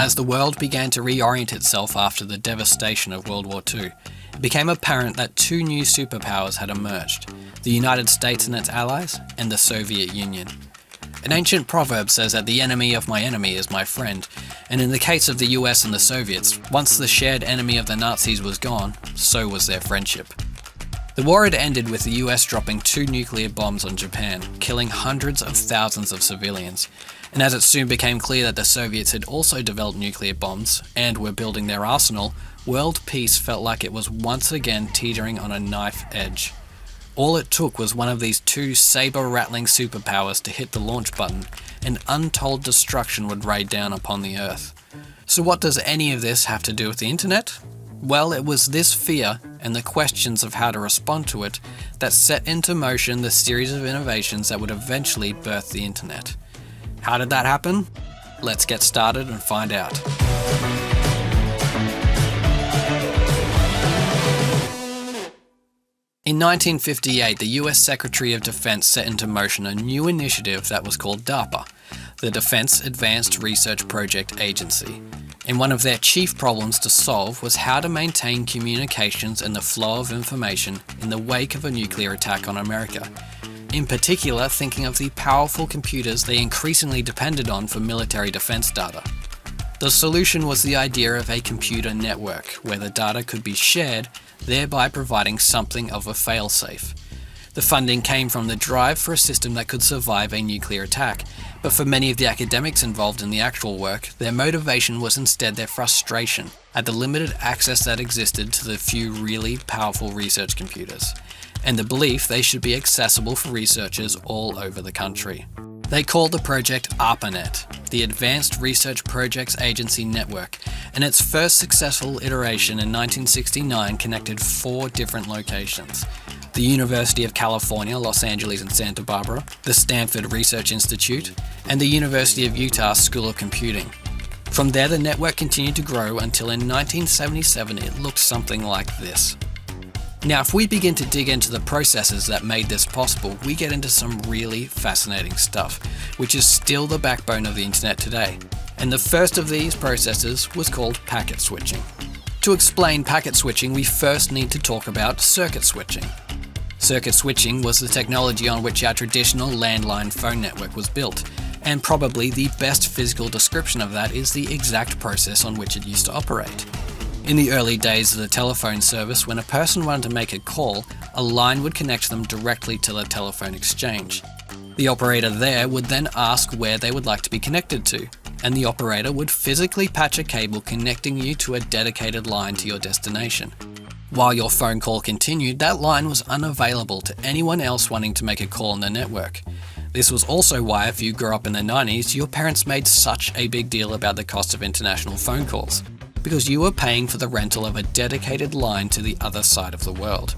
As the world began to reorient itself after the devastation of World War II, it became apparent that two new superpowers had emerged: the United States and its allies, and the Soviet Union. An ancient proverb says that the enemy of my enemy is my friend, and in the case of the US and the Soviets, once the shared enemy of the Nazis was gone, so was their friendship. The war had ended with the US dropping 2 nuclear bombs on Japan, killing hundreds of thousands of civilians. And as it soon became clear that the Soviets had also developed nuclear bombs and were building their arsenal, world peace felt like it was once again teetering on a knife edge. All it took was one of these two saber-rattling superpowers to hit the launch button, and untold destruction would rain down upon the Earth. So what does any of this have to do with the internet? Well, it was this fear and the questions of how to respond to it that set into motion the series of innovations that would eventually birth the internet. How did that happen? Let's get started and find out. In 1958, the US Secretary of Defense set into motion a new initiative that was called DARPA, the Defense Advanced Research Project Agency. And one of their chief problems to solve was how to maintain communications and the flow of information in the wake of a nuclear attack on America. In particular, thinking of the powerful computers they increasingly depended on for military defense data. The solution was the idea of a computer network, where the data could be shared, thereby providing something of a failsafe. The funding came from the drive for a system that could survive a nuclear attack, but for many of the academics involved in the actual work, their motivation was instead their frustration at the limited access that existed to the few really powerful research computers, and the belief they should be accessible for researchers all over the country. They called the project ARPANET, the Advanced Research Projects Agency Network, and its first successful iteration in 1969 connected 4 different locations: the University of California, Los Angeles and Santa Barbara, the Stanford Research Institute, and the University of Utah School of Computing. From there, the network continued to grow until in 1977 it looked something like this. Now, if we begin to dig into the processes that made this possible, we get into some really fascinating stuff, which is still the backbone of the internet today. And the first of these processes was called packet switching. To explain packet switching, we first need to talk about circuit switching. Circuit switching was the technology on which our traditional landline phone network was built, and probably the best physical description of that is the exact process on which it used to operate. In the early days of the telephone service, when a person wanted to make a call, a line would connect them directly to the telephone exchange. The operator there would then ask where they would like to be connected to, and the operator would physically patch a cable connecting you to a dedicated line to your destination. While your phone call continued, that line was unavailable to anyone else wanting to make a call on the network. This was also why, if you grew up in the 90s, your parents made such a big deal about the cost of international phone calls, because you were paying for the rental of a dedicated line to the other side of the world.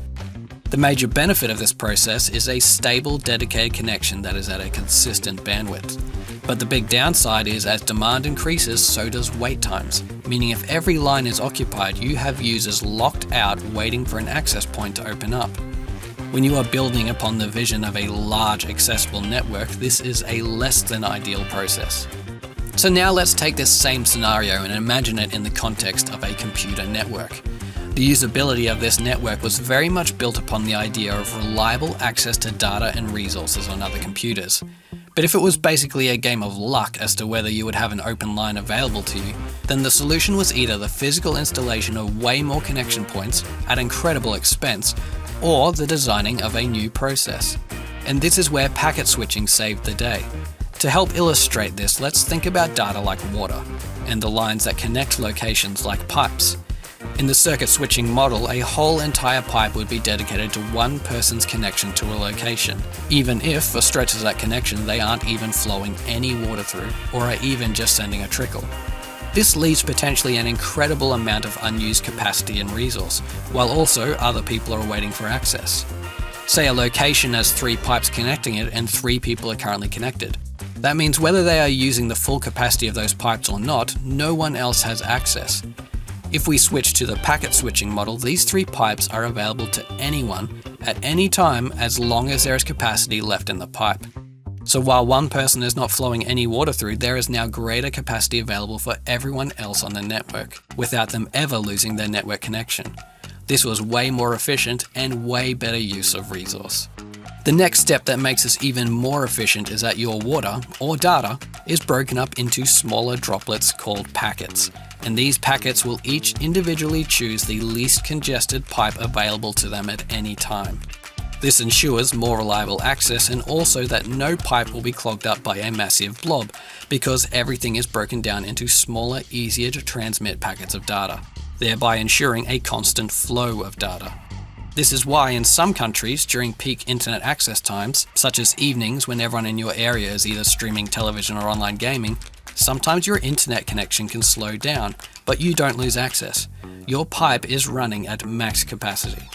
The major benefit of this process is a stable, dedicated connection that is at a consistent bandwidth. But the big downside is, as demand increases, so does wait times, meaning if every line is occupied, you have users locked out waiting for an access point to open up. When you are building upon the vision of a large, accessible network, this is a less than ideal process. So now let's take this same scenario and imagine it in the context of a computer network. The usability of this network was very much built upon the idea of reliable access to data and resources on other computers. But if it was basically a game of luck as to whether you would have an open line available to you, then the solution was either the physical installation of way more connection points at incredible expense, or the designing of a new process. And this is where packet switching saved the day. To help illustrate this, let's think about data like water, and the lines that connect locations like pipes. In the circuit switching model, a whole entire pipe would be dedicated to one person's connection to a location, even if, for stretches of that connection, they aren't even flowing any water through, or are even just sending a trickle. This leaves potentially an incredible amount of unused capacity and resource, while also other people are waiting for access. Say a location has 3 pipes connecting it and 3 people are currently connected. That means whether they are using the full capacity of those pipes or not, no one else has access. If we switch to the packet switching model, these 3 pipes are available to anyone at any time as long as there is capacity left in the pipe. So while one person is not flowing any water through, there is now greater capacity available for everyone else on the network, without them ever losing their network connection. This was way more efficient and way better use of resource. The next step that makes this even more efficient is that your water, or data, is broken up into smaller droplets called packets, and these packets will each individually choose the least congested pipe available to them at any time. This ensures more reliable access and also that no pipe will be clogged up by a massive blob, because everything is broken down into smaller, easier to transmit packets of data, thereby ensuring a constant flow of data. This is why in some countries, during peak internet access times, such as evenings when everyone in your area is either streaming television or online gaming, sometimes your internet connection can slow down, but you don't lose access. Your pipe is running at max capacity.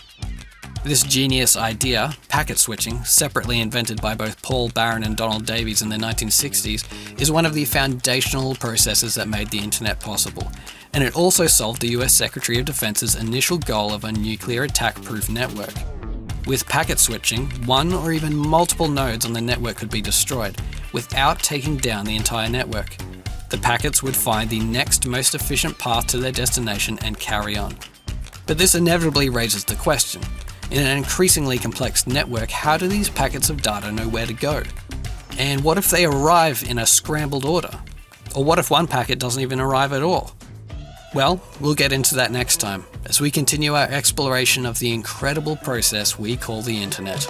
This genius idea, packet switching, separately invented by both Paul Barron and Donald Davies in the 1960s, is one of the foundational processes that made the internet possible, and it also solved the US Secretary of Defense's initial goal of a nuclear attack-proof network. With packet switching, one or even multiple nodes on the network could be destroyed, without taking down the entire network. The packets would find the next most efficient path to their destination and carry on. But this inevitably raises the question, in an increasingly complex network, how do these packets of data know where to go? And what if they arrive in a scrambled order? Or what if one packet doesn't even arrive at all? Well, we'll get into that next time, as we continue our exploration of the incredible process we call the internet.